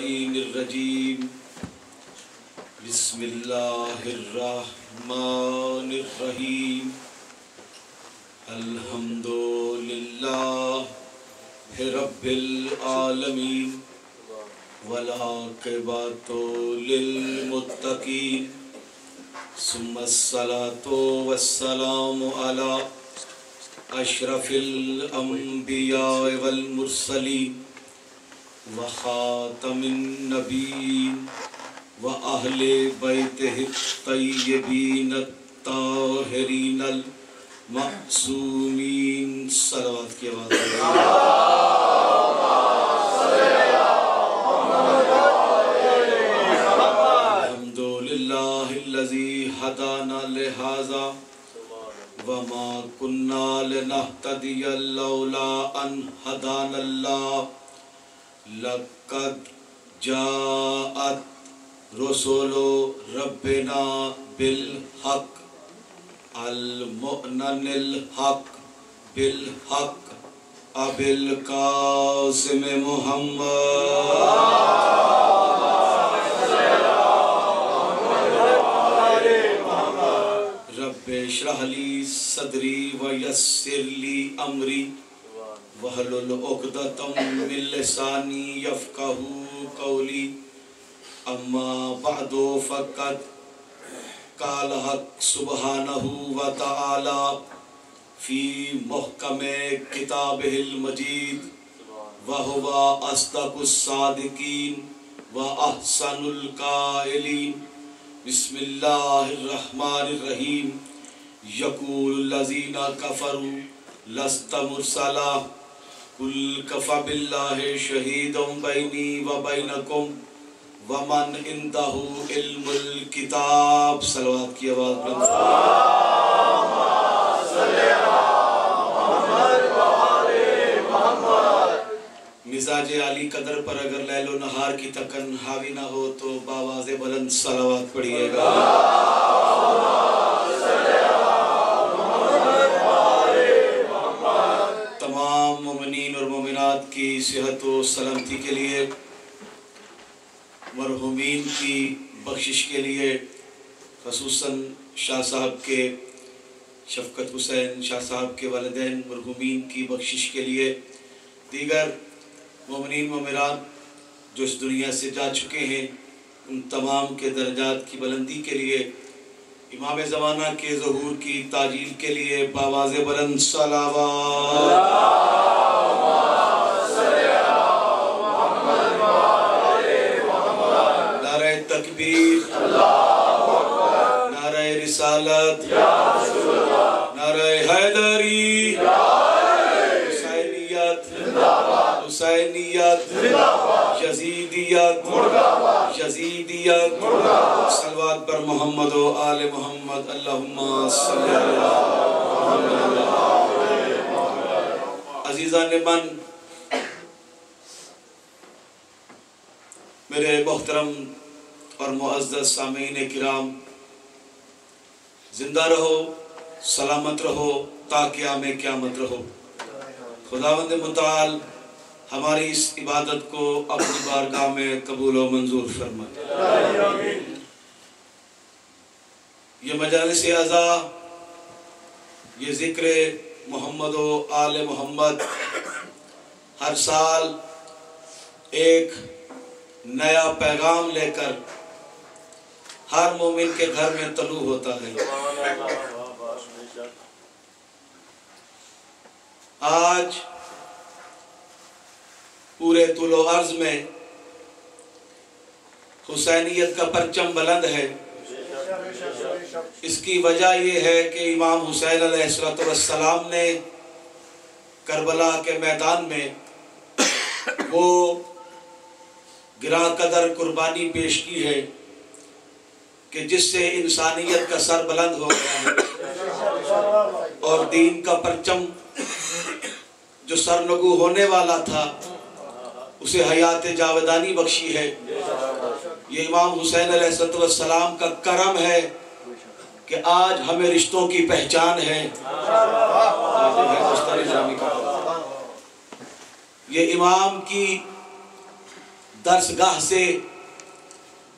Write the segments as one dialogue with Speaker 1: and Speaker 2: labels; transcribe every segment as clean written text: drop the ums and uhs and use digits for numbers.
Speaker 1: الرجیم بسم اللہ الرحمن الرحیم الحمد للہ رب العالمین والعاقبۃ للمتقین ثم الصلاة والسلام علی اشرف الانبیاء والمرسلین وخاتم النبیین وأہل بیتہ الطیبین الطاہرین المعصومین صلوات کی آواز الحمدللہ الذی ہدانا لہذا وما کننا لنہتدی لولا ان ہدانا اللہ لقد جاءت رسول ربنا بالحق المؤمن الحق بالحق ابو القاسم محمد رب اشرح لی صدری ویسر لی امری وَحْلُلْ عُقْدَةً مِّن لِّسَانِي يَفْقَهُوا قَوْلِي اما بعد فقد قال حق سبحانہ وتعالی فی محکم کتابہ المجید وَهُوَ أَصْدَقُ الصَّادِقِينَ وَأَحْسَنُ الْقَائِلِينَ بسم اللہ الرحمن الرحیم یقول الذین کفروا لست مرسلا قل کفی باللہ شہیدا بینی وبینکم ومن عنده علم الکتاب صلوات کی آواز بلند مزاج عالی قدر پر اگر لیل و نہار کی تکن حاوی نہ ہو تو باواز بلند صلوات پڑھئے گا تمام مومنین اور مومنات کی صحت و سلامتی کے لیے مرحومین کی بخشش کے لیے خصوصاً شاہ صاحب کے شفقت حسین شاہ صاحب کے والدین مرحومین کی بخشش کے لیے دیگر مومنین مومنات جو اس دنیا سے جا چکے ہیں ان تمام کے درجات کی بلندی کے لیے امام زمانہ کے ظہور کی تاجیل کے لیے باواز بلند صلوات تکبیر نعرہ رسالت نعرہ حیدری حسینیت حسینیت یزیدیت یزیدیت صلوات بر محمد و آل محمد اللہم صلی اللہ عزیزان من میرے محترم اور معزز سامعین کرام زندہ رہو سلامت رہو تا قیام قیامت رہو خداوند متعال ہماری اس عبادت کو اپنی بارگاہ میں قبول و منظور فرمائے یہ مجالس اعزاء یہ ذکر محمد و آل محمد ہر سال ایک نیا پیغام لے کر ہر مومن کے گھر میں طلوع ہوتا ہے آج پورے طول و عرض میں حسینیت کا پرچم بلند ہے اس کی وجہ یہ ہے کہ امام حسین علیہ السلام نے کربلا کے میدان میں وہ گراں قدر قربانی پیش کی ہے کہ جس سے انسانیت کا سر بلند ہو گیا ہے اور دین کا پرچم جو سرنگو ہونے والا تھا اسے حیات جاودانی بخشی ہے یہ امام حسین علیہ السلام کا کرم ہے کہ آج ہمیں رشتوں کی پہچان ہے یہ امام کی درسگاہ سے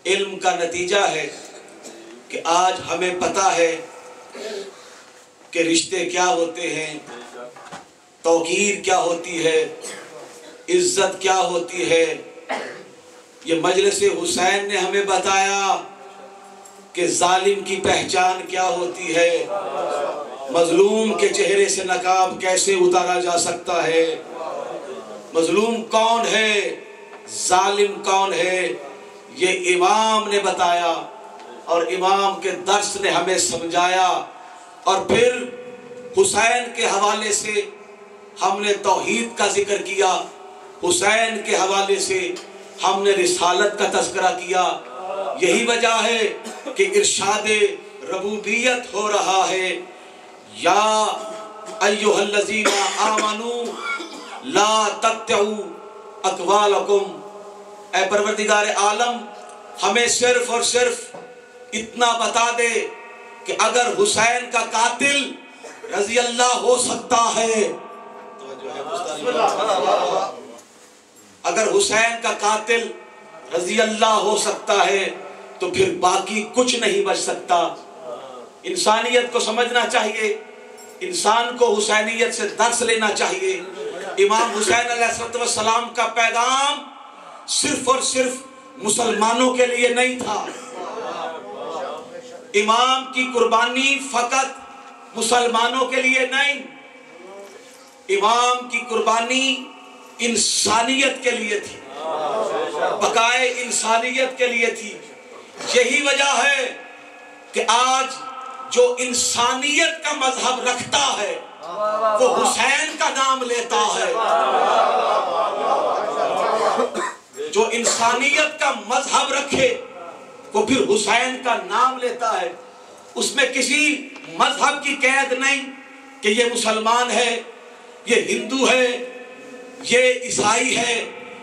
Speaker 1: علم کا نتیجہ ہے کہ آج ہمیں پتہ ہے کہ رشتے کیا ہوتے ہیں، توقیر کیا ہوتی ہے، عزت کیا ہوتی ہے۔ یہ مجلس حسین نے ہمیں بتایا کہ ظالم کی پہچان کیا ہوتی ہے، مظلوم کے چہرے سے نقاب کیسے اتارا جا سکتا ہے، مظلوم کون ہے، ظالم کون ہے، یہ امام نے بتایا اور امام کے درس نے ہمیں سمجھایا۔ اور پھر حسین کے حوالے سے ہم نے توحید کا ذکر کیا، حسین کے حوالے سے ہم نے رسالت کا تذکرہ کیا۔ یہی وجہ ہے کہ ارشاد ربوبیت ہو رہا ہے، یا ایھا الذین آمنوا لا تتبعوا اقوالکم۔ اے پروردگار عالم، ہمیں صرف اور صرف اتنا بتا دے کہ اگر حسین کا قاتل رضی اللہ ہو سکتا ہے، اگر حسین کا قاتل رضی اللہ ہو سکتا ہے تو پھر باقی کچھ نہیں بچ سکتا۔ انسانیت کو سمجھنا چاہیے، انسان کو حسینیت سے درس لینا چاہیے۔ امام حسین علیہ السلام کا پیغام صرف اور صرف مسلمانوں کے لیے نہیں تھا، امام کی قربانی فقط مسلمانوں کے لیے نہیں، امام کی قربانی انسانیت کے لیے تھی، بقائے انسانیت کے لیے تھی۔ یہی وجہ ہے کہ آج جو انسانیت کا مذہب رکھتا ہے وہ حسین کا نام لیتا ہے، جو انسانیت کا مذہب رکھے وہ پھر حسین کا نام لیتا ہے۔ اس میں کسی مذہب کی قید نہیں کہ یہ مسلمان ہے، یہ ہندو ہے، یہ عیسائی ہے،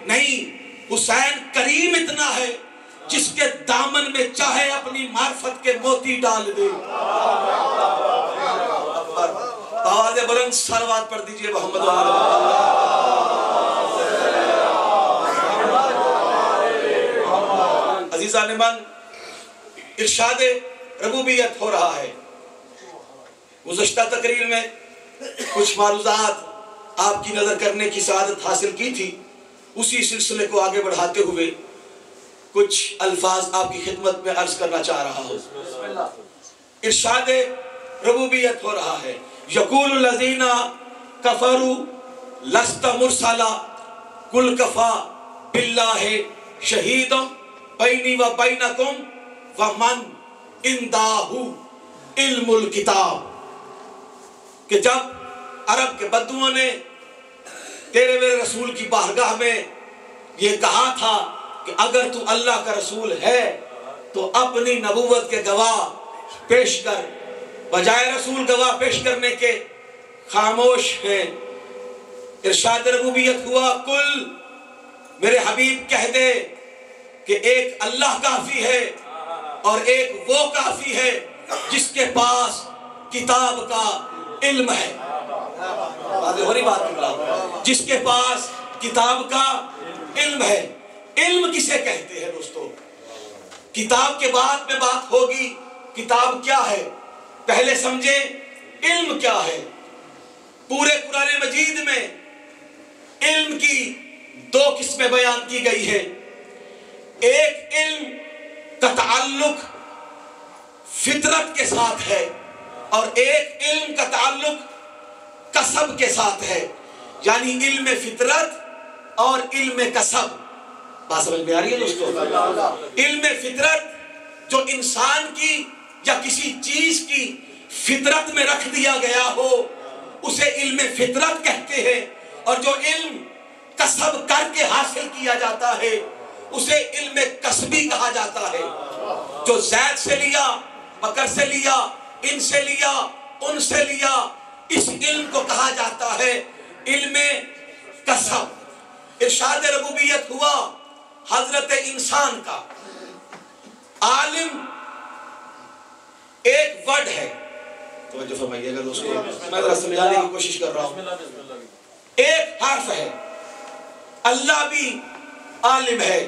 Speaker 1: نہیں، حسین کریم اتنا ہے جس کے دامن میں چاہے اپنی معرفت کے موتی ڈال دے۔ آواز بلند صلوات پڑھ دیجئے محمد عزیزان من، ارشاد ربوبیت ہو رہا ہے۔ گزشتہ تقریر میں کچھ معروضات آپ کی نظر کرنے کی سعادت حاصل کی تھی، اسی سلسلے کو آگے بڑھاتے ہوئے کچھ الفاظ آپ کی خدمت میں عرض کرنا چاہ رہا ہوں۔ ارشاد ربوبیت ہو رہا ہے، یقول الذین کفروا لست مرسلا قل کفی باللہ شہید بینی و بینکم ومن عندہ علم الکتاب۔ کہ جب عرب کے بدوؤں نے تیرے میرے رسول کی بارگاہ میں یہ کہا تھا کہ اگر تو اللہ کا رسول ہے تو اپنی نبوت کے گواہ پیش کر، بجائے رسول گواہ پیش کرنے کے خاموش ہیں۔ ارشاد ربوبیت ہوا، کل میرے حبیب کہہ دے کہ ایک اللہ کافی ہے اور ایک وہ کافی ہے جس کے پاس کتاب کا علم ہے۔ جس کے پاس کتاب کا علم ہے۔ علم کسے کہتے ہیں دوستو؟ کتاب کے بعد میں بات ہوگی کتاب کیا ہے، پہلے سمجھے علم کیا ہے۔ پورے قرآن مجید میں علم کی دو قسمیں بیان کی گئی ہے۔ ایک علم کا تعلق فطرت کے ساتھ ہے اور ایک علم کا تعلق کسب کے ساتھ ہے، یعنی علم فطرت اور علم کسب۔ بات سمجھ میں آ رہی ہے دوستو؟ علم فطرت جو انسان کی یا کسی چیز کی فطرت میں رکھ دیا گیا ہو اسے علم فطرت کہتے ہیں، اور جو علم کسب کر کے حاصل کیا جاتا ہے اسے علم کسبی کہا جاتا ہے۔ جو زید سے لیا، بکر سے لیا، ان سے لیا، ان سے لیا، اس علم کو کہا جاتا ہے علم کسب۔ ارشاد ربوبیت ہوا حضرت انسان کا۔ عالم ایک ورڈ ہے، توجہ فرمائیے گا دوستو، میں ذرا سمجھانے کی کوشش کر رہا ہوں۔ ایک حرف ہے۔ اللہ بھی عالم ہے،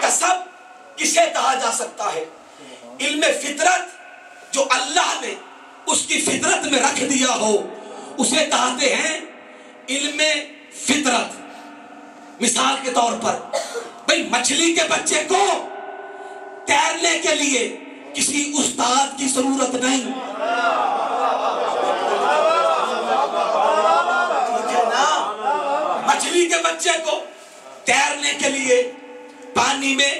Speaker 1: کسب کسے کہا جا سکتا ہے؟ علم فطرت جو اللہ نے اس کی فطرت میں رکھ دیا ہو اسے کہتے ہیں علم فطرت۔ مثال کے طور پر بھئی مچھلی کے بچے کو تیرنے کے لیے کسی استاد کی ضرورت نہیں، مچھلی کے بچے کو تیرنے کے لیے پانی میں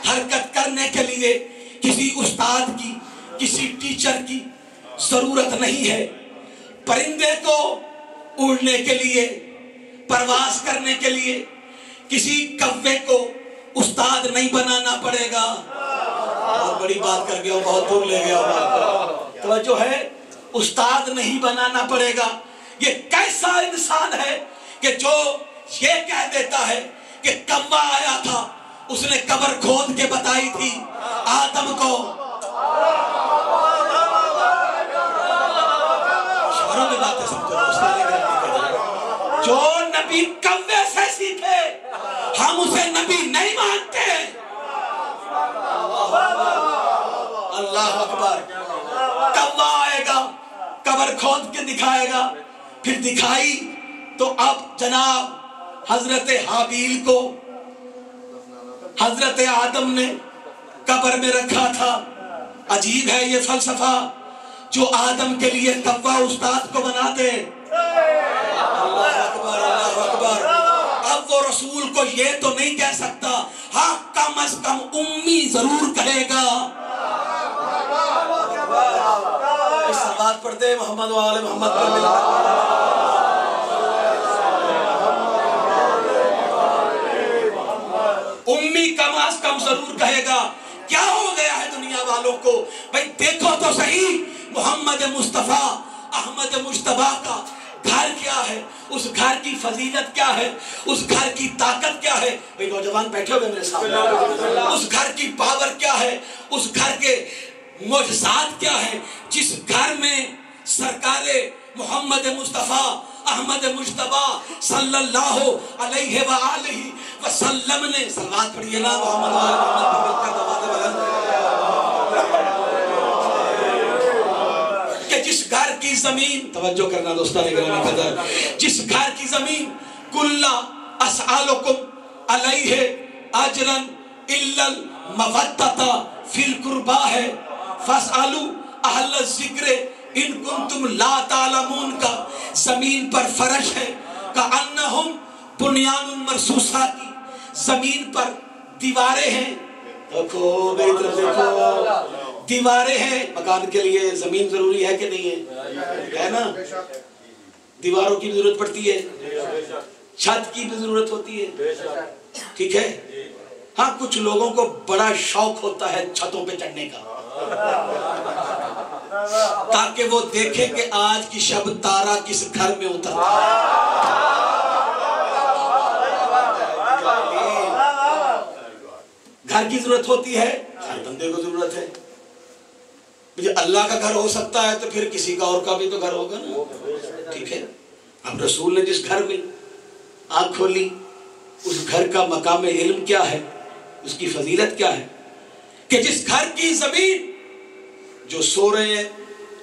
Speaker 1: حرکت کرنے کے لیے کسی استاد کی کسی ٹیچر کی ضرورت نہیں ہے۔ پرندے کو اڑنے کے لیے پرواز کرنے کے لیے کسی کوے کو استاد نہیں بنانا پڑے گا۔ بہت بڑی بات کر گیا ہوں، بہت دور لے گیا ہوں، توجہ ہے، استاد نہیں بنانا پڑے گا۔ یہ کیسا انسان ہے کہ جو یہ کہہ دیتا ہے کہ کوا آیا تھا، اس نے قبر کھود کے بتائی تھی آدم کو۔ شعروں میں باتیں سمجھو، جو نبی کوے سے سیکھے ہم اسے نبی نہیں مانتے۔ اللہ اکبر۔ کوا آئے گا، قبر کھود کے دکھائے گا، پھر دکھائی تو اب جناب حضرت حابیل کو حضرت آدم نے قبر میں رکھا تھا۔ عجیب ہے یہ فلسفہ، جو آدم کے لیے کوا استاد کو بنا دے۔ اللہ اکبر، اللہ اکبر۔ اب وہ رسول کو یہ تو نہیں کہہ سکتا، ہاں کم از کم امی ضرور کہے گا۔ اس صلوات پڑھتے محمد و آل محمد پر ملا۔ امی کم از کم ضرور کہے گا۔ کیا ہو گیا ہے دنیا والوں کو؟ بھئی دیکھو تو صحیح، محمد مصطفیٰ احمد مجتبیٰ کا گھر کیا ہے، اس گھر کی فضیلت کیا ہے، اس گھر کی طاقت کیا ہے۔ بھئی نوجوان بیٹھے ہوئے میرے سامنے، اس گھر کی پاور کیا ہے، اس گھر کے معجزات کیا ہے، جس گھر میں سرکار محمد مصطفیٰ احمد مجتبیٰ صلی اللہ علیہ وآلہ وسلم نے صلوات پڑھیے نا محمد و آل محمد پر مل کر دعوات بلند، کہ جس گھر کی زمین، توجہ کرنا دوستان گرامی قدر، جس گھر کی زمین کُلّا اسألکم علیہ اجرا الا المودۃ فی القربى ہے، فاسألوا اہل الذکر ان کنتم لا تعلمون کا زمین پر فرش ہے، کأنہم بنیان مرصوصات، زمین پر دیواریں ہیں۔ دیکھو میری طرف دیکھو، دیواریں ہیں۔ مکان کے لیے زمین ضروری ہے کہ نہیں ہے؟ ہے نا؟ دیواروں کی بھی ضرورت پڑتی ہے، چھت کی بھی ضرورت ہوتی ہے، ٹھیک ہے؟ ہاں کچھ لوگوں کو بڑا شوق ہوتا ہے چھتوں پہ چڑھنے کا، تاکہ وہ دیکھیں کہ آج کی شب تارا کس گھر میں اترتا ہے۔ گھر کی ضرورت ہوتی ہے، ہر بندے کو ضرورت ہے۔ اللہ کا گھر ہو سکتا ہے تو پھر کسی کا اور کا بھی تو گھر ہوگا نا، ٹھیک ہے؟ اب رسول نے جس گھر میں آنکھ کھولی، اس گھر کا مقام علم کیا ہے، اس کی فضیلت کیا ہے، کہ جس گھر کی زمین، جو سو رہے ہیں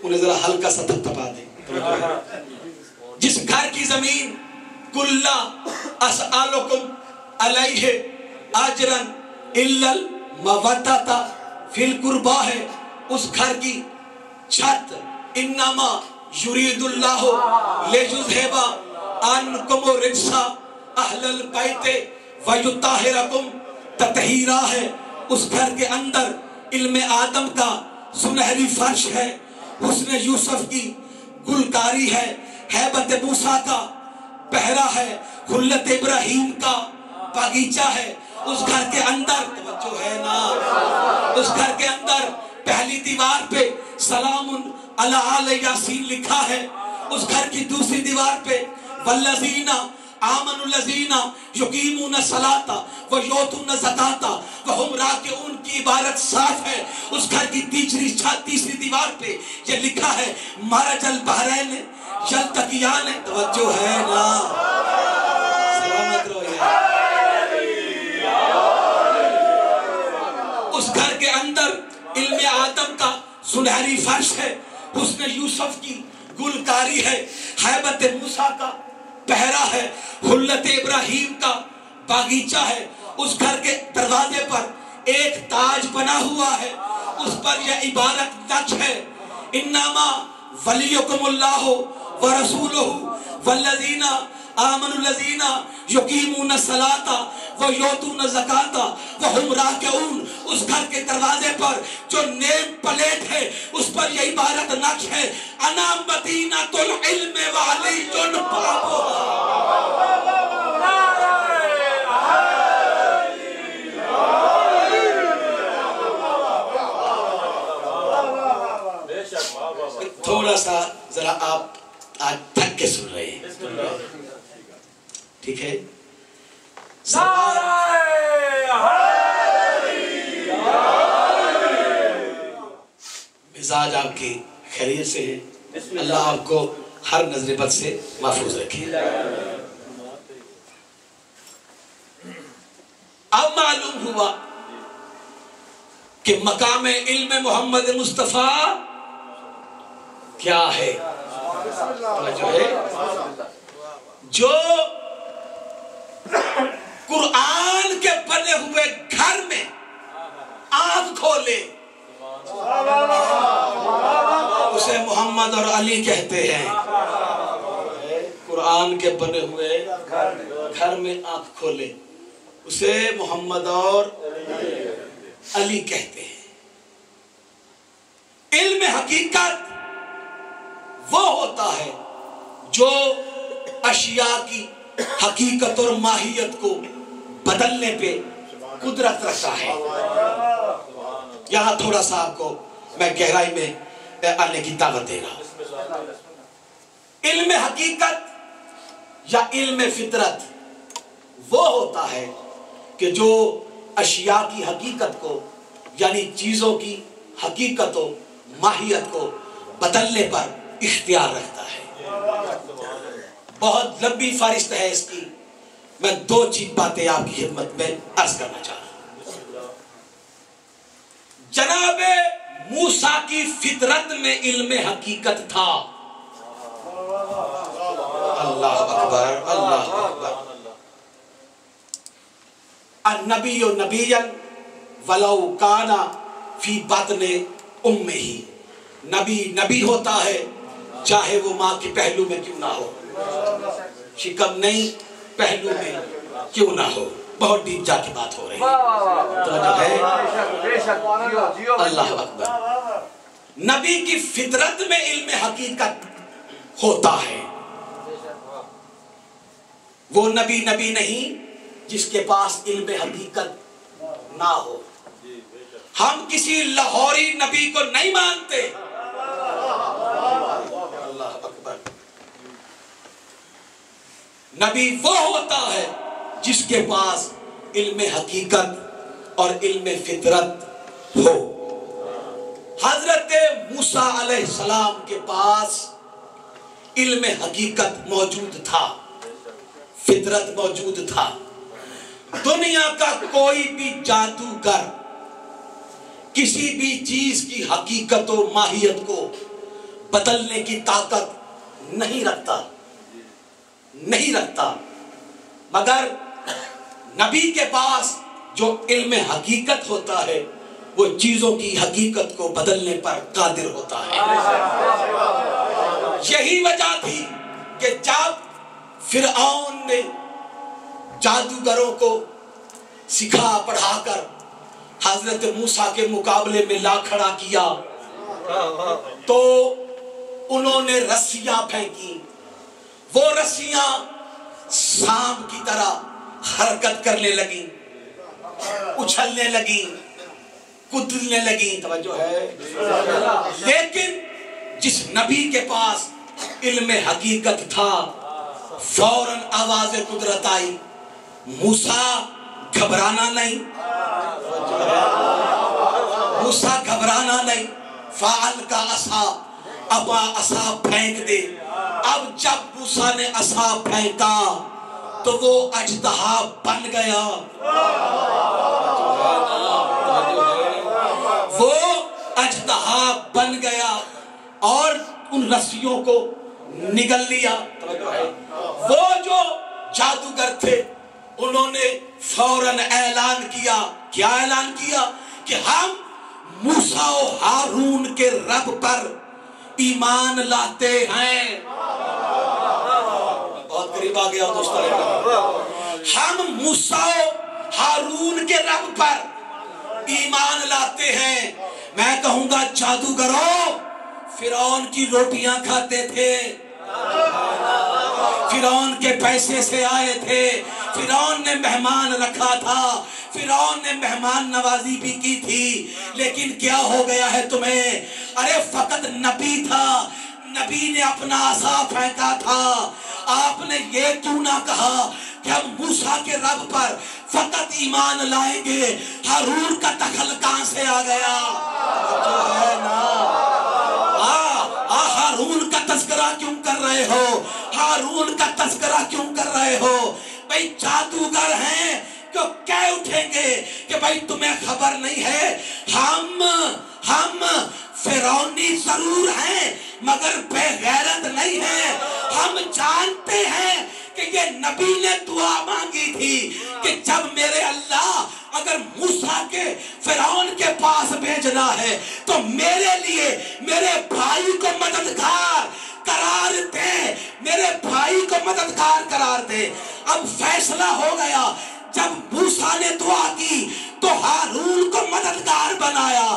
Speaker 1: انہیں ذرا ہلکا سا تھپتھپا دیں، جس گھر کی زمین کُلّا اسألکم علیہ اجرا الا المودۃ فی القربى ہے، اس گھر کی چھت انما یرید اللہ لیذھب عنکم الرجس اہل البیت ویطہرکم تطہیرا ہے، اس گھر کے اندر علم آدم کا سنہری فرش ہے، حسن یوسف کی گلکاری ہے، ہیبت موسیٰ کا پہرا ہے، خلت ابراہیم کا باغیچہ ہے، اس گھر کے اندر توجہ ہے نا، اس گھر کے اندر پہلی دیوار پہ سلام علی آل یاسین لکھا ہے، اس گھر کی دوسری دیوار پہ والذین آمنوا الذین یقیمون الصلاۃ ویؤتون الزکاۃ وہم راکعون کی عبارت صاف ہے، اس گھر کی تیسری دیوار پہ یہ لکھا ہے مرج البحرین یلتقیان، توجہ ہے نا، سلامت رہو سنہری فرش ہے، حسن یوسف کی گلکاری ہے، ہیبت موسیٰ کا پہرا ہے، حلت ابراہیم کا باغیچہ ہے، اس گھر کے دروازے پر ایک تاج بنا ہوا ہے، اس پر یہ عبارت نقش ہے، انما ولیکم اللہ ورسولہ والذین آمنوا الذین یقیمون الصلاۃ ویؤتون الزکاۃ وہم راکعون۔ اس گھر کے دروازے پر جو نیم پلیٹ ہے اس پر یہ عبارت نقش ہے، انا مدینۃ العلم وعلی بابھا۔ تھوڑا سا ذرا آپ آج تھک کے سن رہے ہیں، ٹھیک ہے؟ مزاج آپ کی خیریت سے ہے، اللہ آپ کو ہر نظر بد سے محفوظ رکھے۔ اب معلوم ہوا کہ مقام علم محمد مصطفیٰ کیا ہے، جو قرآن کے بنے ہوئے گھر میں آنکھ کھولے اسے محمد اور علی کہتے ہیں۔ قرآن کے بنے ہوئے گھر میں آنکھ کھولے اسے محمد اور علی کہتے ہیں۔ علم حقیقت وہ ہوتا ہے جو اشیاء کی حقیقت اور ماہیت کو بدلنے پہ قدرت رکھتا ہے۔ یہاں تھوڑا سا آپ کو میں گہرائی میں آنے کی دعوت دے رہا ہوں۔ علم حقیقت یا علم فطرت وہ ہوتا ہے کہ جو اشیاء کی حقیقت کو یعنی چیزوں کی حقیقت و ماہیت کو بدلنے پر اختیار رکھتا ہے۔ بہت لمبی فہرست ہے اس کی، میں دو چیز باتیں آپ کی خدمت میں عرض کرنا چاہ رہا ہوں۔ جناب موسیٰ کی فطرت میں علم حقیقت تھا۔ اللہ اکبر، اللہ اکبر۔ النبی نبیا ولو کان فی بطن امہ، نبی نبی ہوتا ہے چاہے وہ ماں کے پہلو میں کیوں نہ ہو، شکم نہیں پہلو میں کیوں نہ ہو۔ بہت ڈیپ جا کی بات ہو رہی ہے، اللہ اکبر۔ نبی کی فطرت میں علم حقیقت ہوتا ہے، وہ نبی نبی نہیں جس کے پاس علم حقیقت نہ ہو۔ ہم کسی لاہوری نبی کو نہیں مانتے، اللہ اکبر۔ نبی وہ ہوتا ہے جس کے پاس علم حقیقت اور علم فطرت ہو۔ حضرت موسیٰ علیہ السلام کے پاس علم حقیقت موجود تھا، فطرت موجود تھا۔ دنیا کا کوئی بھی جادوگر کسی بھی چیز کی حقیقت و ماہیت کو بدلنے کی طاقت نہیں رکھتا، مگر نبی کے پاس جو علم حقیقت ہوتا ہے وہ چیزوں کی حقیقت کو بدلنے پر قادر ہوتا ہے۔ یہی وجہ تھی کہ جب فرعون نے جادوگروں کو سکھا پڑھا کر حضرت موسیٰ کے مقابلے میں لا کھڑا کیا تو انہوں نے رسیاں پھینکی، وہ رسیاں سانپ کی طرح حرکت کرنے لگیں، اچھلنے لگیں، کودنے لگیں، توجہ ہے۔ لیکن جس نبی کے پاس علم حقیقت تھا فوراً آواز قدرت آئی، موسیٰ گھبرانا نہیں، موسیٰ گھبرانا نہیں، فعل کا عصا، ابا عصا پھینک دے۔ اب جب موسیٰ نے عصا پھینکا تو وہ اژدہا بن گیا، وہ اژدہا بن اور ان رسیوں کو نگل لیا۔ وہ جو جادوگر تھے انہوں نے فوراً اعلان کیا، کیا اعلان کیا؟ کہ ہم موسیٰ و ہارون کے رب پر ایمان لاتے ہیں۔ بہت قریب آ گیا دوستو، ہم موسیٰ و ہارون کے رب پر ایمان لاتے ہیں۔ میں کہوں گا جادوگروں، فرعون کی روٹیاں کھاتے تھے، فرعون کے پیسے سے آئے تھے، فرعون نے مہمان رکھا تھا، فرعون نے مہمان نوازی بھی کی تھی، لیکن کیا ہو گیا ہے تمہیں؟ ارے فقط نبی تھا، نبی نے اپنا عصا پھینکا تھا۔ آپ نے یہ کیوں نہ کہا کہ ہم موسیٰ کے رب پر فقط ایمان لائیں گے؟ ہارون کا دخل کہاں سے آ گیا؟ جو ہے نا، ہارون کا تذکرہ کیوں کر رہے ہو؟ ہارون کا تذکرہ کیوں کر رہے ہو؟ بھئی جادوگر ہیں کہ کہہ اٹھیں گے کہ بھئی تمہیں خبر نہیں ہے، ہم فرعونی ضرور ہیں مگر بے غیرت نہیں ہیں۔ ہم جانتے ہیں کہ یہ نبی نے دعا مانگی تھی کہ جب میرے اللہ اگر موسیٰ کے فرعون کے پاس بھیجنا ہے تو میرے لیے میرے بھائی کو مددگار قرار دے، میرے بھائی کو مددگار قرار دے۔ اب فیصلہ ہو گیا، جب موسیٰ نے دعا کی تو ہارون کو مددگار بنایا،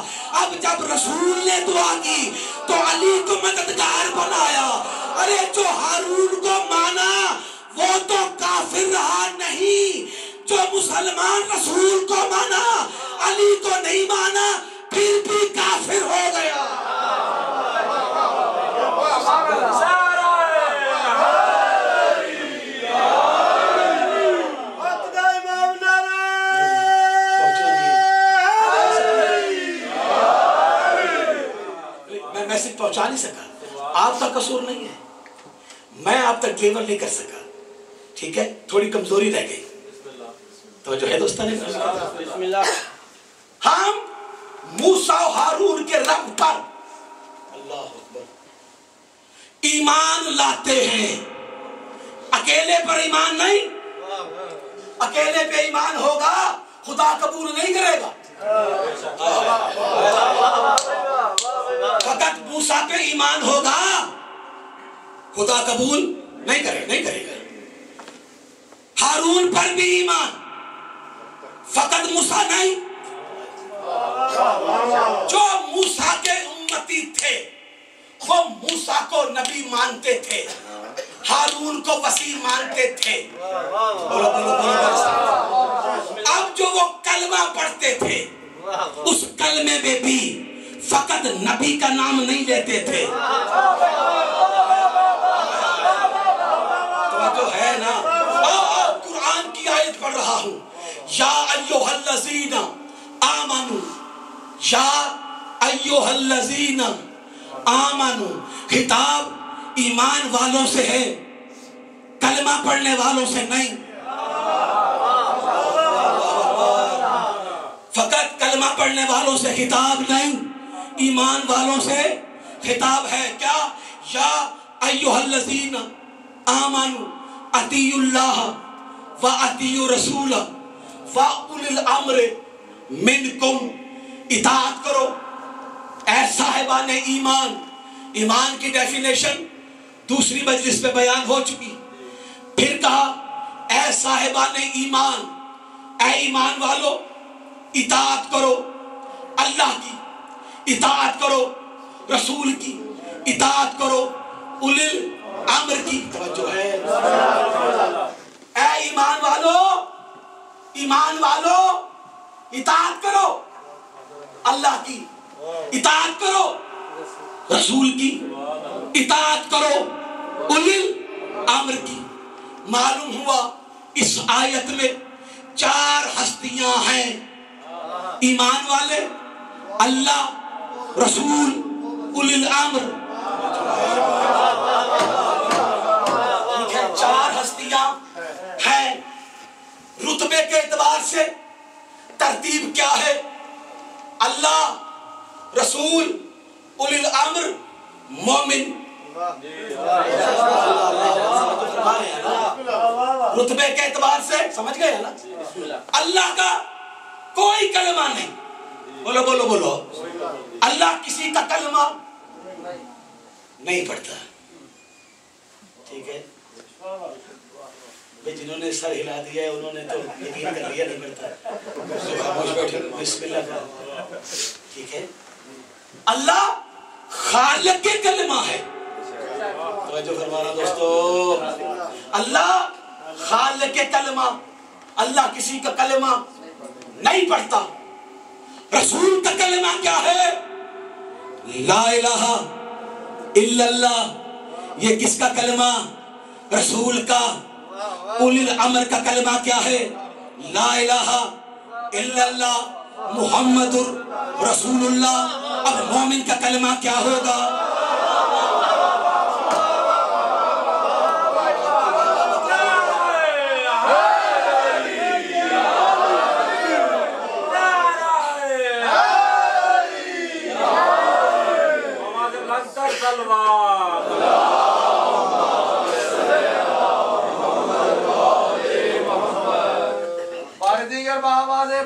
Speaker 1: اب جب رسول نے دعا کی تو علی کو مددگار بنایا۔ ارے جو ہارون کو مانا وہ تو کافر رہا نہیں، جو مسلمان رسول کو مانا علی کو نہیں مانا پھر بھی کافر ہو گیا۔ میں میسج پہنچا نہیں سکا، آپ کا قصور نہیں ہے، میں آپ تک ڈلیور نہیں کر سکا، ٹھیک ہے، تھوڑی کمزوری رہ گئی۔ توجہ ہے دوستانے، ہم موسیٰ و ہارون کے رب پر اللہ اکبر ایمان لاتے ہیں۔ اکیلے پر ایمان نہیں، اکیلے پہ ایمان ہوگا خدا قبول نہیں کرے گا۔ فقط موسیٰ پہ ایمان ہوگا خدا قبول نہیں کرے گا۔ ہارون پر بھی ایمان، فقط موسیٰ نہیں۔ جو موسیٰ کے امتی تھے وہ موسیٰ کو نبی مانتے تھے، ہارون کو وسیع مانتے تھے۔ اب جو وہ کلمہ پڑھتے تھے اس کلمے میں بھی فقط نبی کا نام نہیں لیتے تھے۔ تو ہے نا، قرآن کی آیت پڑھ رہا ہوں، یا ایھا الذین آمنوا، یا ایھا الذین آمنوا، خطاب ایمان والوں سے ہے، کلمہ پڑھنے والوں سے نہیں۔ فقط کلمہ پڑھنے والوں سے خطاب نہیں، ایمان والوں سے خطاب ہے۔ کیا؟ یا ایھا الذین آمنوا اطیعوا اللہ واطیعوا الرسول واولی الامر منکم، اطاعت کرو اے صاحبان ایمان۔ ایمان کی ڈیفینیشن دوسری مجلس میں بیان ہو چکی، پھر کہا اے صاحبان ایمان، اے ایمان والو اطاعت کرو اللہ کی، اطاعت کرو رسول کی، اطاعت کرو اولی الامر کی۔ توجہ ہے، اے ایمان والو اطاعت کرو اللہ کی، اطاعت کرو رسول کی، اطاعت کرو اولی الامر کی۔ معلوم ہوا اس آیت میں 4 ہستیاں ہیں، ایمان والے، اللہ، رسول، اولی الامر۔ 4 ہستیاں ہیں۔ رتبے کے اعتبار سے ترتیب کیا ہے؟ اللہ، رسول، اولی الامر مومن رتبے کے اعتبار سے سمجھ گئے نا، اللہ کا کوئی کلمہ نہیں، بولو بولو بولو، اللہ کسی کا کلمہ نہیں پڑھتا، ٹھیک ہے؟ جنہوں نے سر ہلا دیا ہے انہوں نے تو یقین کر لیا نہیں پڑھتا، خاموش بیٹھے بسم اللہ، ٹھیک ہے؟ اللہ خالق کے کلمہ ہے، توجہ فرمانا دوستو، اللہ خالق کے کلمہ، اللہ کسی کا کلمہ نہیں پڑھتا۔ رسول کا کلمہ کیا ہے؟ لا الہ الا اللہ، یہ کس کا کلمہ؟ رسول کا۔ اولی الامر کا کلمہ کیا ہے؟ لا الہ الا اللہ محمد رسول اللہ۔ اب مومن کا کلمہ کیا ہوگا؟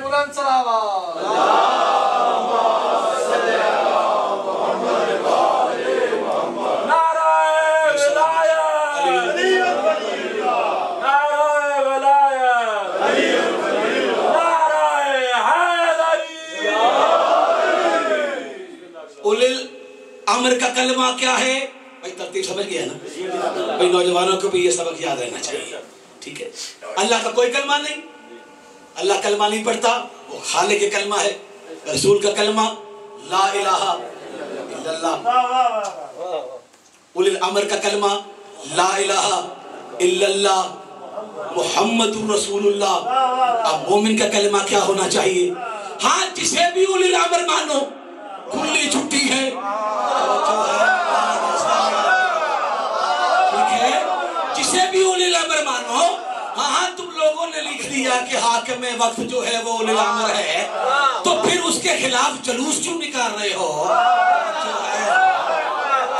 Speaker 2: بلند صلوات نعرہ ولایت نعرہ ولایت نعرہ حیدری۔
Speaker 1: اولی الامر کا کلمہ کیا ہے؟ بھائی ترتیب سمجھ گیا نا؟ بھائی نوجوانوں کو بھی یہ سبق یاد رہنا چاہیے، ٹھیک ہے؟ اللہ کا کوئی کلمہ نہیں، اللہ کلمہ نہیں پڑھتا، وہ خالق کے کلمہ ہے۔ رسول کا کلمہ لا الہ الا اللہ۔ اولی الامر کا کلمہ لا الہ الا اللہ محمد رسول اللہ۔ اب مومن کا کلمہ کیا ہونا چاہیے؟ ہاں جسے بھی اولی الامر مانو کھلی چھٹی ہے، ٹھیک ہے؟ جسے بھی اولی الامر مانو، ہاں تم لوگوں نے لکھ دیا کہ حاکم وقت جو ہے وہ اولی الامر ہے، تو پھر اس کے خلاف جلوس کیوں نکال رہے ہو؟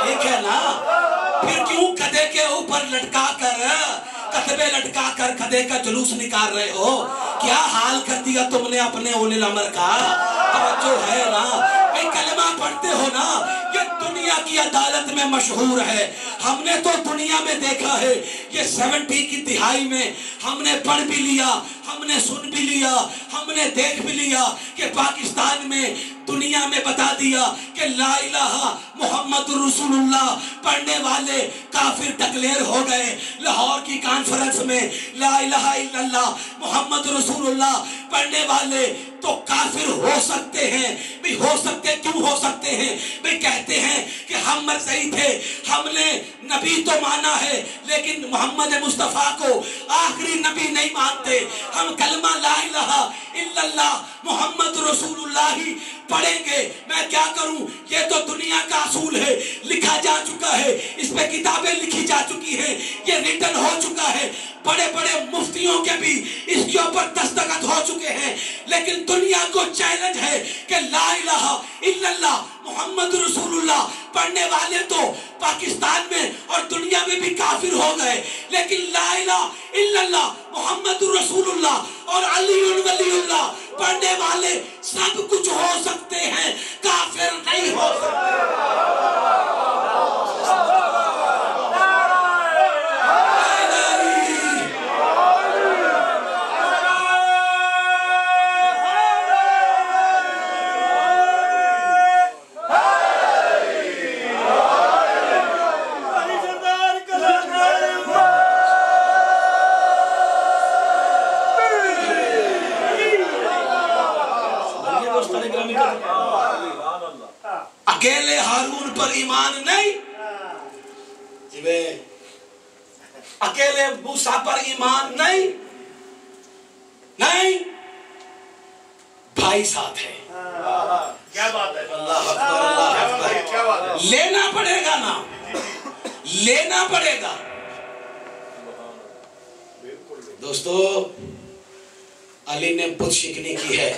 Speaker 1: ٹھیک ہے نا؟ پھر کیوں گدھے کے اوپر لٹکا کر کتبے لٹکا کر گدھے کا جلوس نکال رہے ہو؟ کیا حال کر دیا تم نے اپنے اولی الامر کا؟ توجہ ہے نا؟ بھئی کلمہ پڑھتے ہو نا، یہ دنیا کی عدالت میں مشہور ہے، ہم نے تو دنیا میں دیکھا ہے، یہ 70 کی دہائی میں ہم نے پڑھ بھی لیا، ہم نے سن بھی لیا، ہم نے دیکھ بھی لیا کہ پاکستان میں دنیا میں بتا دیا کہ لا الہ محمد رسول اللہ پڑھنے والے کافر ڈکلیئر ہو گئے۔ لاہور کی کانفرنس میں لا الہ الا اللہ محمد رسول اللہ پڑھنے والے تو کافر ہو سکتے ہیں، بھی ہو سکتے، کیوں ہو سکتے ہیں؟ بھی کہتے ہیں کہ ہم مرزئی تھے، ہم نے نبی تو مانا ہے لیکن محمد مصطفیٰ کو آخری نبی نہیں مانتے، ہم کلمہ لا الہ الا اللہ محمد رسول اللہ ہی پڑھیں گے۔ میں کیا کروں؟ یہ تو دنیا کا اصول ہے، لکھا جا چکا ہے، اس پہ کتابیں لکھی جا چکی ہیں، یہ ریٹن ہو چکا ہے، بڑے بڑے مفتیوں کے بھی اس کے اوپر دستخط ہو چکے ہیں، لیکن دنیا کو چیلنج ہے کہ لا الہ الا اللہ محمد رسول اللہ پڑھنے والے تو پاکستان میں اور دنیا میں بھی کافر ہو گئے، لیکن لا الہ الا اللہ محمد رسول اللہ اور علی ولی اللہ پڑھنے والے سب کچھ ہو سکتے ہیں، کافر نہیں ہو سکتے۔ اکیلے ہارون پر ایمان نہیں، اکیلے موسیٰ پر ایمان نہیں، نہیں، بھائی ساتھ ہے۔
Speaker 2: کیا بات ہے؟
Speaker 1: اللہ اکبر، اللہ اکبر۔ لینا پڑے گا نا، لینا پڑے گا۔ دوستو علی نے بت شکنی کی ہے،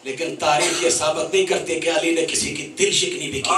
Speaker 1: لیکن تاریخ یہ ثابت نہیں کرتے کہ علی نے کسی کی دل شکنی بھی کی ہے۔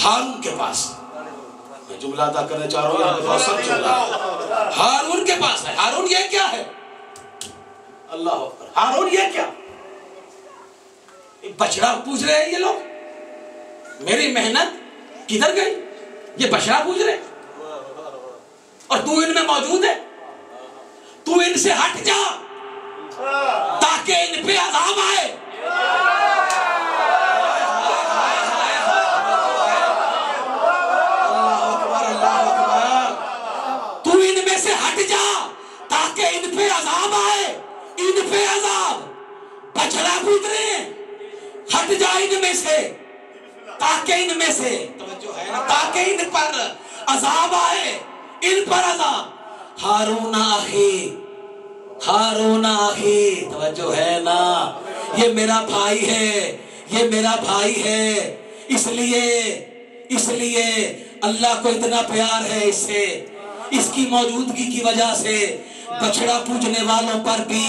Speaker 1: ہارون کے پاس، میں جملہ ادا کرنا چاہ رہا ہوں، یہاں پہ بہت سب جملہ ہے، ہارون کے پاس ہے۔ ہارون یہ کیا ہے؟ اللہ اکبر، ہارون یہ کیا؟ بچڑا پوچھ رہے ہیں یہ لوگ، میری محنت کدھر گئی؟ یہ بچڑا پوچھ رہے اور تو ان میں موجود ہے، تو ان سے ہٹ جا تاکہ ان پہ عذاب آئے۔ اللہ اکبر، اللہ اکبر، تو ان میں سے ہٹ جا تاکہ ان پہ عذاب آئے، ان پہ عذاب۔ بچڑا پوچھ رہے ہیں، ہٹ جا ان میں سے تاکہ ان میں سے، توجہ ہے نا، تاکہ ان پر عذاب آئے، ان پر عذاب۔ ہارون آخی، ہارون آخی، توجہ ہے نا، یہ میرا بھائی ہے، یہ میرا بھائی ہے، اس لیے اللہ کو اتنا پیار ہے اس سے، اس کی موجودگی کی وجہ سے بچڑا پوجنے والوں پر بھی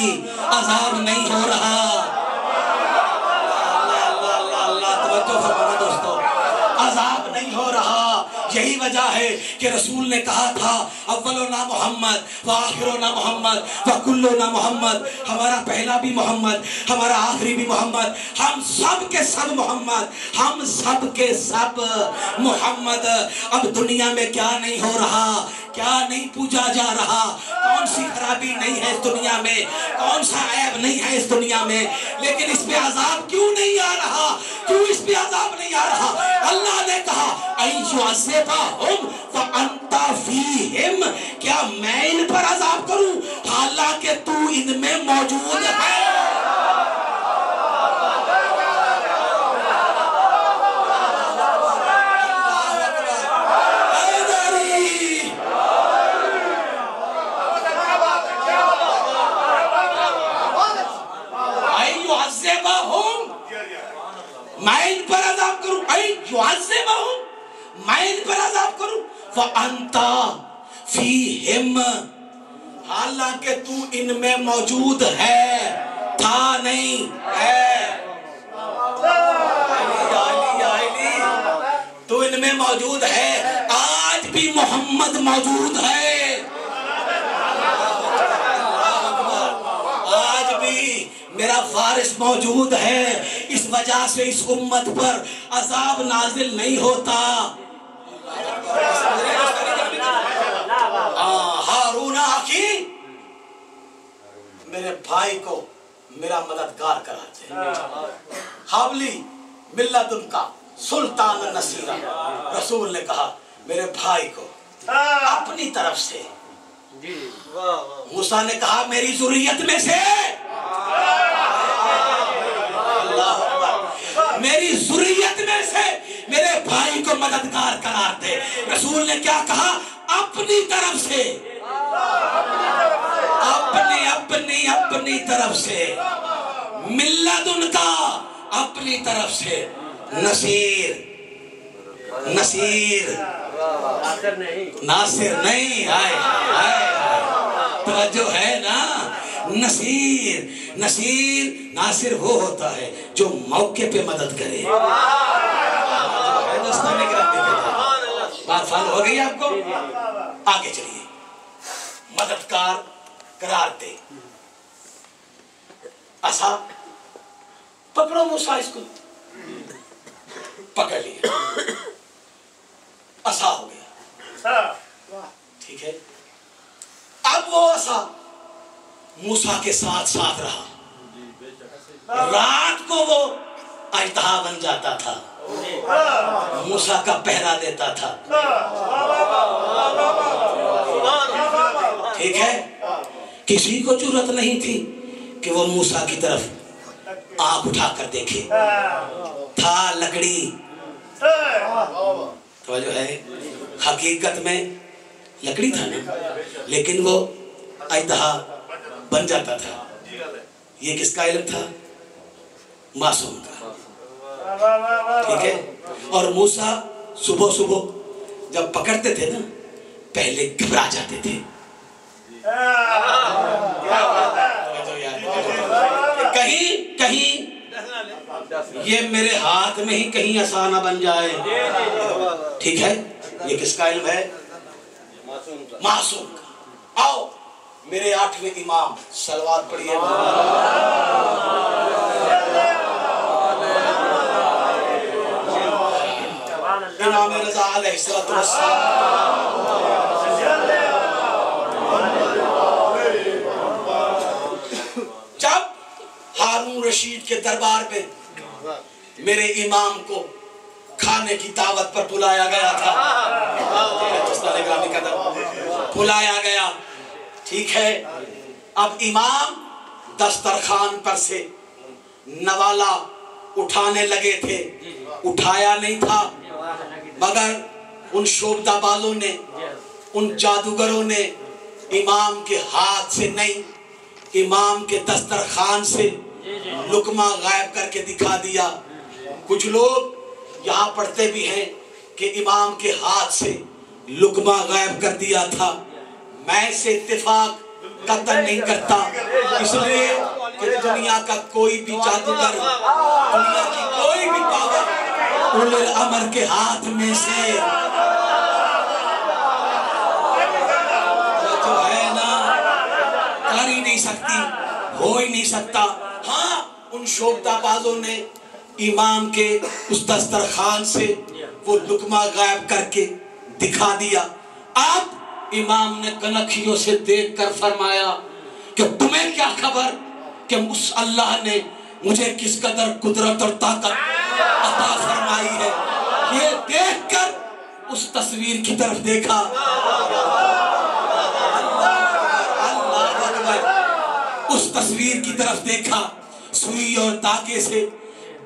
Speaker 1: عذاب نہیں ہو رہا۔ اللہ توجہ فرمانا دوستو، عذاب نہیں ہو رہا۔ یہی وجہ ہے کہ رسول نے کہا تھا اولنا محمد وآخرنا محمد وکلنا محمد، ہمارا پہلا بھی محمد، ہمارا آخری بھی محمد، ہم سب کے سب محمد، ہم سب کے سب محمد۔ اب دنیا میں کیا نہیں ہو رہا، کیا نہیں پوجا جا رہا، کون سی خرابی نہیں ہے اس دنیا میں، کون سا عیب نہیں ہے اس دنیا میں، لیکن اس پہ عذاب کیوں نہیں آ رہا؟ کیوں اس پہ عذاب نہیں آ رہا؟ اللہ نے کہا اَيُعَذِّبَهُمْ وَأَنْتَ فِيهِمْ، کیا میں ان پر عذاب کروں حالانکہ تو ان میں موجود ہے؟ میں ان پر عذاب کروں، میں ان پر عذاب کروں، وَأَنْتَ فِيهِمْ، حالانکہ تو ان میں موجود ہے، تھا نہیں ہے۔ تو ان میں موجود ہے، آج بھی محمد موجود ہے، آج بھی میرا فارس موجود ہے، اس وجہ سے اس امت پر عذاب نازل نہیں ہوتا۔ ہارون آخی، میرے بھائی کو میرا مددگار کراتے، حبلی ملت کا سلطان نصیرہ، رسول نے کہا میرے بھائی کو اپنی طرف سے۔ موسیٰ نے کہا میری ذریت میں سے، میری ذریت میں سے میرے بھائی کو مددگار قرار دے۔ رسول نے کیا کہا؟ اپنی طرف سے، اپنی طرف سے، ملت ان کا اپنی طرف سے، نصیر ناصر نہیں، توجہ ہے نا، ناصر وہ ہوتا ہے جو موقع پہ مدد کرے۔ بات فال ہو گئی آپ کو؟ آگے چلیے، مددگار قرار دے۔ عصا پکڑو، موسیٰ اس کو پکڑ لیا، عصا ہو گیا، ٹھیک ہے۔ اب وہ عصا موسیٰ کے ساتھ ساتھ رہا، رات کو وہ اژدہا بن جاتا تھا، موسیٰ کا پہرا دیتا تھا، ٹھیک ہے۔ کسی کو جرأت نہیں تھی کہ وہ موسیٰ کی طرف آنکھ اٹھا کر دیکھے، تھا لکڑی، توجہ ہے، حقیقت میں لکڑی تھا نا، لیکن وہ اژدہا بن جاتا تھا۔ یہ کس کا علم تھا؟ معصوم کا، ٹھیک ہے۔ اور موسیٰ صبح جب پکڑتے تھے نا، پہلے گھبرا جاتے تھے، کہیں یہ میرے ہاتھ میں ہی کہیں آسانہ بن جائے. ٹھیک ہے, یہ کس کا علم ہے؟ معصوم کا. آؤ میرے 8ویں امام, صلوات پڑھیے. امام رضا علیہ السلام. جب ہارون رشید کے دربار میں میرے امام کو کھانے کی دعوت پر بلایا گیا تھا, بلایا گیا, ٹھیک ہے, اب امام دسترخوان پر سے نوالا اٹھانے لگے تھے, اٹھایا نہیں تھا, مگر ان شعبدہ بازوں نے, ان جادوگروں نے امام کے ہاتھ سے نہیں, امام کے دسترخوان سے لقمہ غائب کر کے دکھا دیا. کچھ لوگ یہاں پڑھتے بھی ہیں کہ امام کے ہاتھ سے لقمہ غائب کر دیا تھا. میں سے اتفاق قطع نہیں کرتا, اس لیے کہ دنیا کا کوئی بھی جادوگر, دنیا کی کوئی بھی پاور اولو الامر کے ہاتھ میں سے جو ہے نا کر ہی نہیں سکتی, ہو ہی نہیں سکتا. ہاں, ان شعبدہ بازوں نے امام کے اس دسترخوان سے وہ لقمہ غائب کر کے دکھا دیا. اب امام نے کنکھیوں سے دیکھ کر فرمایا کہ تمہیں کیا خبر کہ اس اللہ نے مجھے کس قدر قدرت اور طاقت عطا فرمائی ہے. یہ دیکھ کر اس تصویر کی طرف دیکھا, اللہ اکبر, اس تصویر کی طرف دیکھا, سوئی اور داغے سے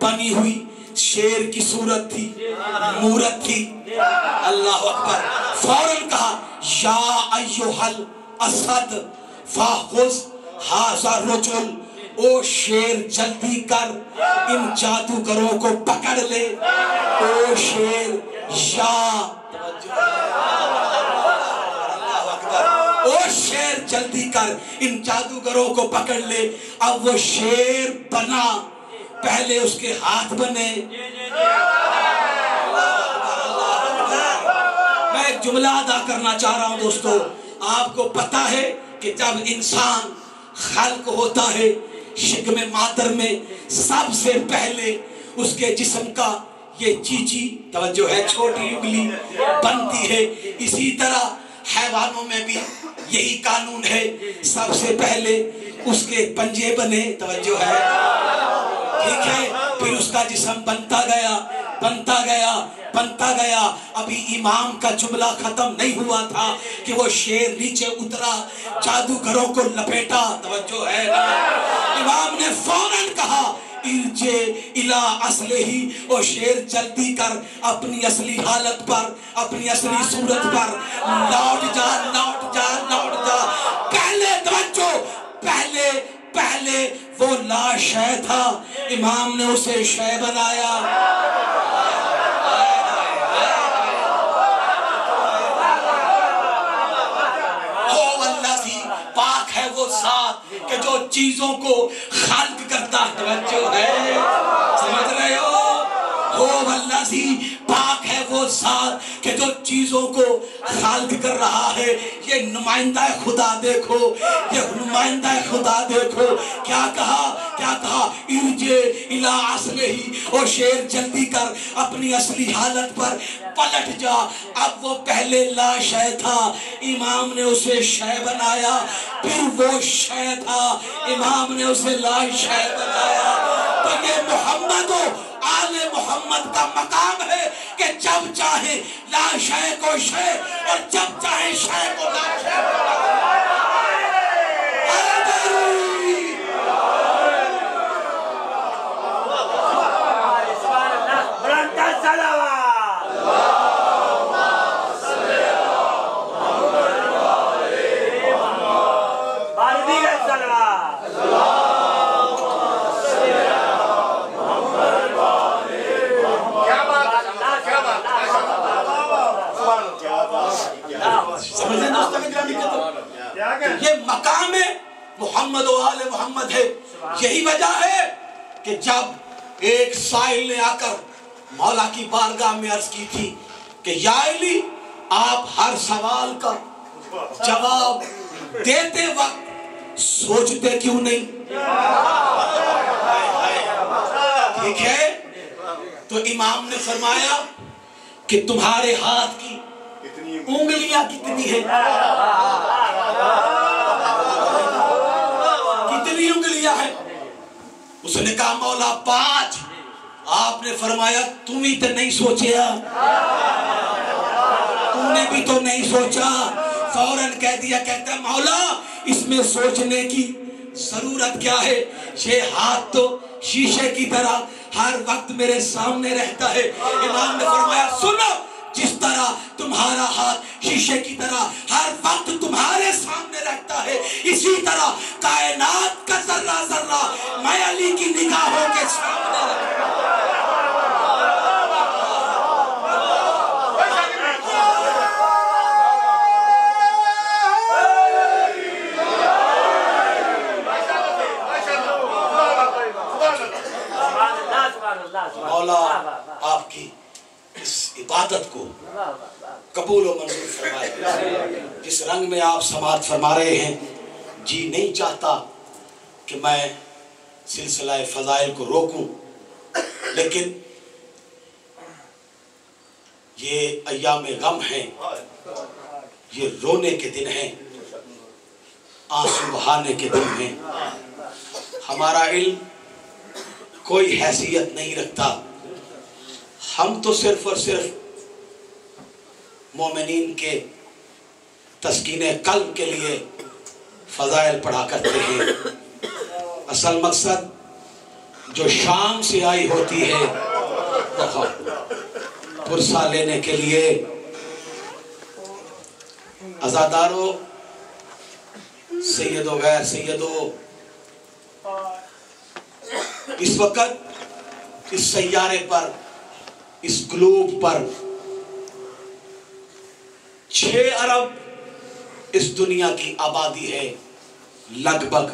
Speaker 1: بنی ہوئی شیر کی صورت تھی, مورت تھی. اللہ اکبر, فوراً کہا یا ایھا الاسد فخذ ھذا الرجل, او شیر جلدی کر ان جادوگروں کو پکڑ لے. او شیر, یا او شیر جلدی کر ان جادوگروں کو پکڑ لے. اب وہ شیر بنا, پہلے اس کے ہاتھ بنے. میں ایک جملہ ادا کرنا چاہ رہا ہوں دوستو. آپ کو پتا ہے کہ جب انسان خلق ہوتا ہے شکم مادر میں, سب سے پہلے اس کے جسم کا یہ چیچی, توجہ ہے, چھوٹی انگلی بنتی ہے. اسی طرح حیوانوں میں بھی یہی قانون ہے, سب سے پہلے اس کے پنجے بنے, توجہ ہے, ٹھیک ہے, پھر اس کا جسم بنتا گیا, بنتا گیا, بنتا گیا. ابھی امام کا جملہ ختم نہیں ہوا تھا کہ وہ شیر نیچے اترا, جادوگروں کو لپیٹا, توجہ ہے. امام نے فوراً کہا ارجع الی اصلہ, او شیر جلدی کر اپنی اصلی حالت پر, اپنی اصلی صورت پر لوٹ جا, لوٹ جا, لوٹ جا. پہلے توجہ, پہلے وہ لا شے تھا, امام نے اسے شے بنایا. پاک ہے وہ ذات کہ جو چیزوں کو خلق کرتا ہے, توجہ ہے, سمجھ رہے ہو. والذی, پاک ہے وہ ذات کہ جو چیزوں کو خلق کر رہا ہے. یہ نمائندہ خدا دیکھو, یہ نمائندہ خدا دیکھو. کیا کہا, کیا کہا, ارجع الی اصلہ, او شیر جلدی کر اپنی اصلی حالت پر پلٹ جا. اب وہ پہلے لا شے تھا, امام نے اسے شے بنایا. پھر وہ شے تھا, امام نے اسے لا شے بنایا. تو یہ محمد و آل محمد کا مقام ہے کہ جب چاہے لا شے کو شے, اور جب چاہے شے کو لا شے بنا. یہ مقام محمد و آل محمد ہے. یہی وجہ ہے کہ جب ایک سائل نے آ کر مولا کی بارگاہ میں عرض کی تھی کہ یا علی آپ ہر سوال کا جواب دیتے وقت سوچتے کیوں نہیں؟ ٹھیک ہے، تو امام نے فرمایا کہ تمہارے ہاتھ کی انگلیاں کتنی ہیں؟ کتنی انگلیاں ہیں؟ اس نے کہا مولا 5۔ آپ نے فرمایا تم ہی تو نہیں سوچیا، تم نے بھی تو نہیں سوچا۔ فوراً کہہ دیا، کہتا ہے مولا اس میں سوچنے کی ضرورت کیا ہے، یہ ہاتھ تو شیشے کی طرح ہر وقت میرے سامنے رہتا ہے۔ امام نے فرمایا سنو، جس طرح تمہارا ہاتھ شیشے کی طرح ہر وقت تمہارے سامنے رہتا ہے، اسی طرح کائنات کا ذرہ ذرہ میں علی کی نگاہوں کے سامنے رہتا ہے۔ مولا آپ کی اس عبادت کو قبول و منظور فرمائے۔ جس رنگ میں آپ سماعت فرما رہے ہیں، جی نہیں چاہتا کہ میں سلسلہ فضائل کو روکوں، لیکن یہ ایام غم ہیں، یہ رونے کے دن ہیں، آنسو بہانے کے دن ہیں۔ ہمارا علم کوئی حیثیت نہیں رکھتا، ہم تو صرف اور صرف مومنین کے تسکین قلب کے لیے فضائل پڑھا کرتے ہیں۔ اصل مقصد جو شام سے آئی ہوتی ہے پرسہ لینے کے لیے۔ عزادارو، سیدو غیر سیدو، اس وقت اس سیارے پر، اس گلوب پر 6 ارب اس دنیا کی آبادی ہے، لگ بھگ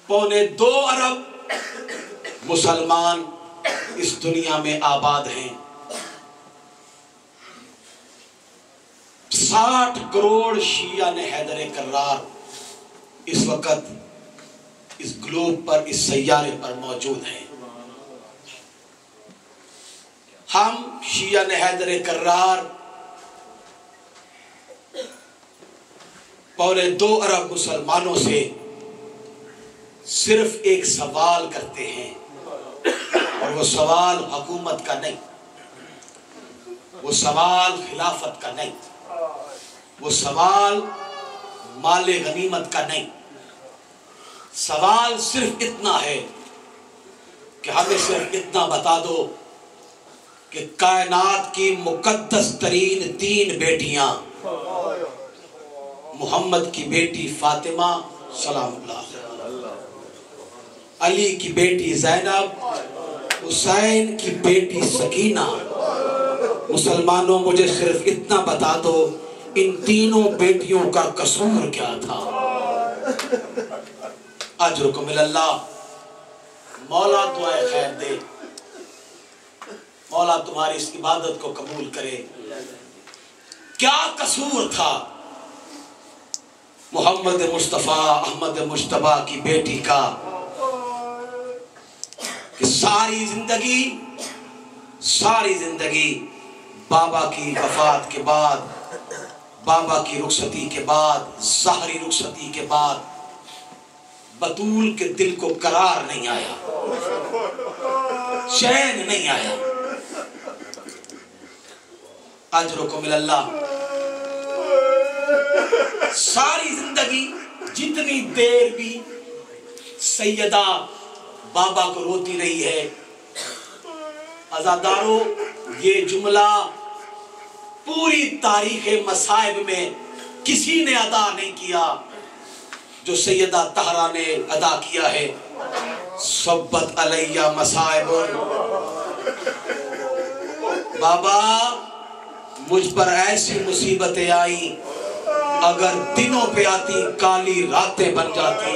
Speaker 1: 1.25 ارب مسلمان اس دنیا میں آباد ہیں۔ 60 کروڑ شیعہ نے حیدر کرار اس وقت اس گلوب پر، اس سیارے پر موجود ہیں۔ ہم شیعہ نے حیدر کرار 2.25 ارب مسلمانوں سے صرف ایک سوال کرتے ہیں، اور وہ سوال حکومت کا نہیں، وہ سوال خلافت کا نہیں، وہ سوال مال غنیمت کا نہیں۔ سوال صرف اتنا ہے کہ ہمیں صرف اتنا بتا دو کہ کائنات کی مقدس ترین 3 بیٹیاں، محمد کی بیٹی فاطمہ سلام اللہ، علی کی بیٹی زینب، حسین کی بیٹی سکینہ، مسلمانوں مجھے صرف اتنا بتا دو ان تینوں بیٹیوں کا قصور کیا تھا۔ اجرکم اللہ، مولا دعائے خیر دے، مولا تمہاری اس عبادت کو قبول کرے۔ کیا قصور تھا محمد مصطفیٰ احمد مجتبیٰ کی بیٹی کا کہ ساری زندگی بابا کی وفات کے بعد، بابا کی رخصتی کے بعد، ظاہری رخصتی کے بعد بطول کے دل کو قرار نہیں آیا، چین نہیں آیا۔ اجرکم اللہ، ساری زندگی جتنی دیر بھی سیدہ بابا کو روتی رہی ہے۔ عزادارو، یہ جملہ پوری تاریخ مصائب میں کسی نے ادا نہیں کیا جو سیدہ طہرہ نے ادا کیا ہے۔ صبت علیہ مصائب، بابا مجھ پر ایسی مصیبتیں آئیں، اگر دنوں پہ آتی کالی راتیں بن جاتی۔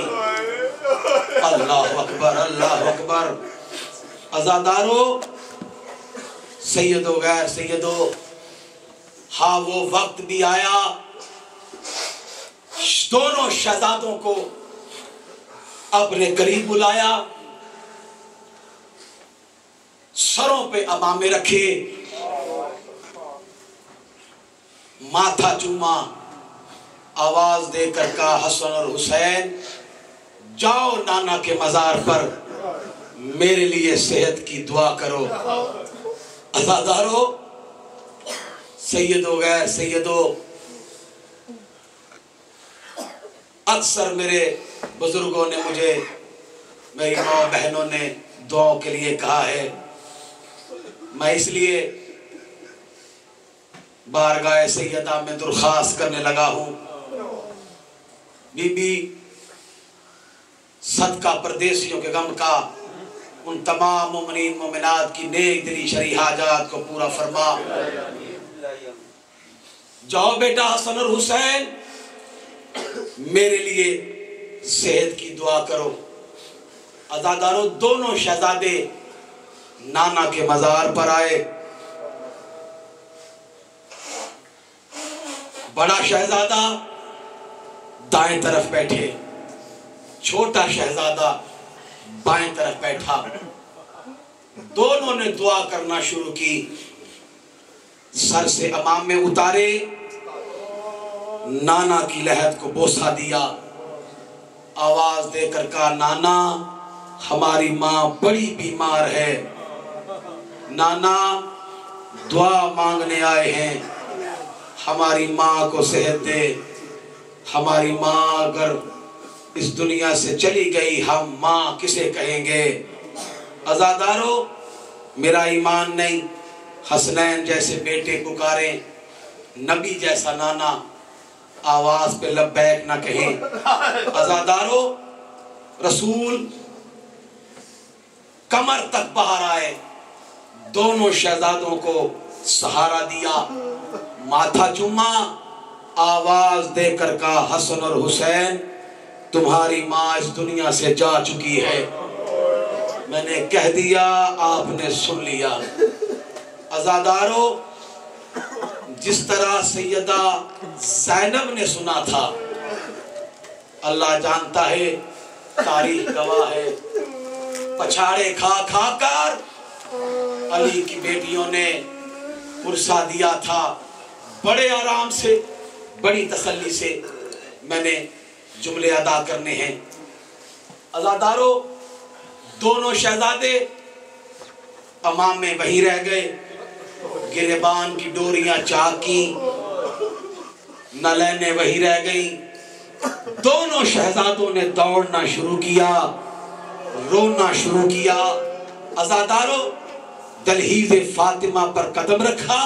Speaker 1: اللہ اکبر اللہ اکبر. عزادارو، سیدو غیر سیدو، ہاں وہ وقت بھی آیا دونوں شہزادوں کو اپنے قریب بلایا، سروں پہ امامے رکھے، ماتھا چوما، آواز دے کر کہا حسن اور حسین جاؤ نانا کے مزار پر میرے لیے صحت کی دعا کرو. عزادارو، سیدو غیر سیدو، اکثر میرے بزرگوں نے مجھے، میری ماں بہنوں نے دعاؤں کے لیے کہا ہے. میں اس لیے بارگاہ سیدہ میں درخواست کرنے لگا ہوں، بی بی صدقہ پردیسیوں کے غم کا ان تمام مومنین مومنات کی نیک دلی شرعی حاجات کو پورا فرما. جاؤ بیٹا حسن اور حسین میرے لیے صحت کی دعا کرو. عزادارو، دونوں شہزادے نانا کے مزار پر آئے. بڑا شہزادہ دائیں طرف بیٹھے، چھوٹا شہزادہ بائیں طرف بیٹھا. دونوں نے دعا کرنا شروع کی. سر سے امامے اتارے، نانا کی لحد کو بوسہ دیا، آواز دے کر کہا نانا ہماری ماں بڑی بیمار ہے، نانا دعا مانگنے آئے ہیں، ہماری ماں کو صحت دے. ہماری ماں اگر اس دنیا سے چلی گئی ہم ماں کسے کہیں گے. عزادارو، میرا ایمان نہیں حسنین جیسے بیٹے پکاریں، نبی جیسا نانا آواز پہ لبیک نہ کہیں. عزادارو، رسول کمر تک باہر آئے، دونوں شہزادوں کو سہارا دیا، ماتھا چوما، آواز دے کر کہا حسن اور حسین تمہاری ماں اس دنیا سے جا چکی ہے. میں نے کہہ دیا، آپ نے سن لیا. عزادارو، جس طرح سیدہ زینب نے سنا تھا، اللہ جانتا ہے، تاریخ گواہ ہے، پچھاڑے کھا کھا کر علی کی بیٹیوں نے پرسا دیا تھا. بڑے آرام سے، بڑی تسلی سے میں نے جملے ادا کرنے ہیں. عزادارو، دونوں شہزادے امامے وہیں رہ گئے، گریبان کی ڈوریاں چاکی، نلینیں وہیں رہ گئیں. دونوں شہزادوں نے دوڑنا شروع کیا، رونا شروع کیا. عزادارو، دلہیز فاطمہ پر قدم رکھا.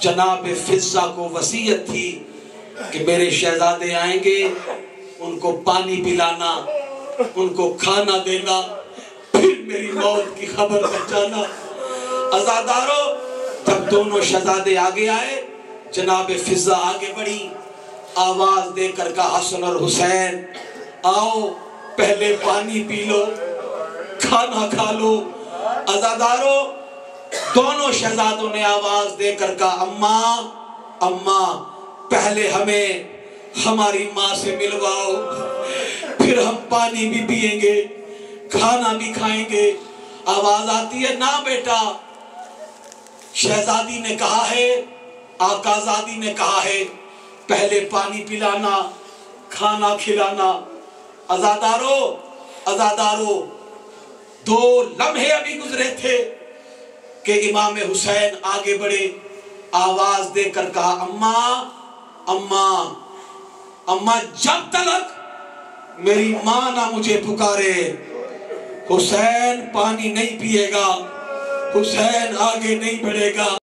Speaker 1: جناب فضہ کو وصیت تھی کہ میرے شہزادے آئیں گے، ان کو پانی پلانا، ان کو کھانا دینا، پھر میری موت کی خبر پہنچانا. عزادارو، جب دونوں شہزادے آگے آئے، جناب فضہ آگے بڑھی، آواز دے کر کہا حسن اور حسین آؤ پہلے پانی پی لو، کھانا کھا لو. عزادارو، دونوں شہزادوں نے آواز دے کر کہا اماں اماں پہلے ہمیں ہماری ماں سے ملواؤ، پھر ہم پانی بھی پیئیں گے، کھانا بھی کھائیں گے. آواز آتی ہے نا بیٹا، شہزادی نے کہا ہے، آقازادی نے کہا ہے پہلے پانی پلانا، کھانا کھلانا. عزادارو، 2 لمحے ابھی گزرے تھے کہ امام حسین آگے بڑھے، آواز دے کر کہا اماں اماں اماں جب تک میری ماں نہ مجھے پکارے حسین پانی نہیں پیے گا، حسین آگے نہیں بڑھے گا.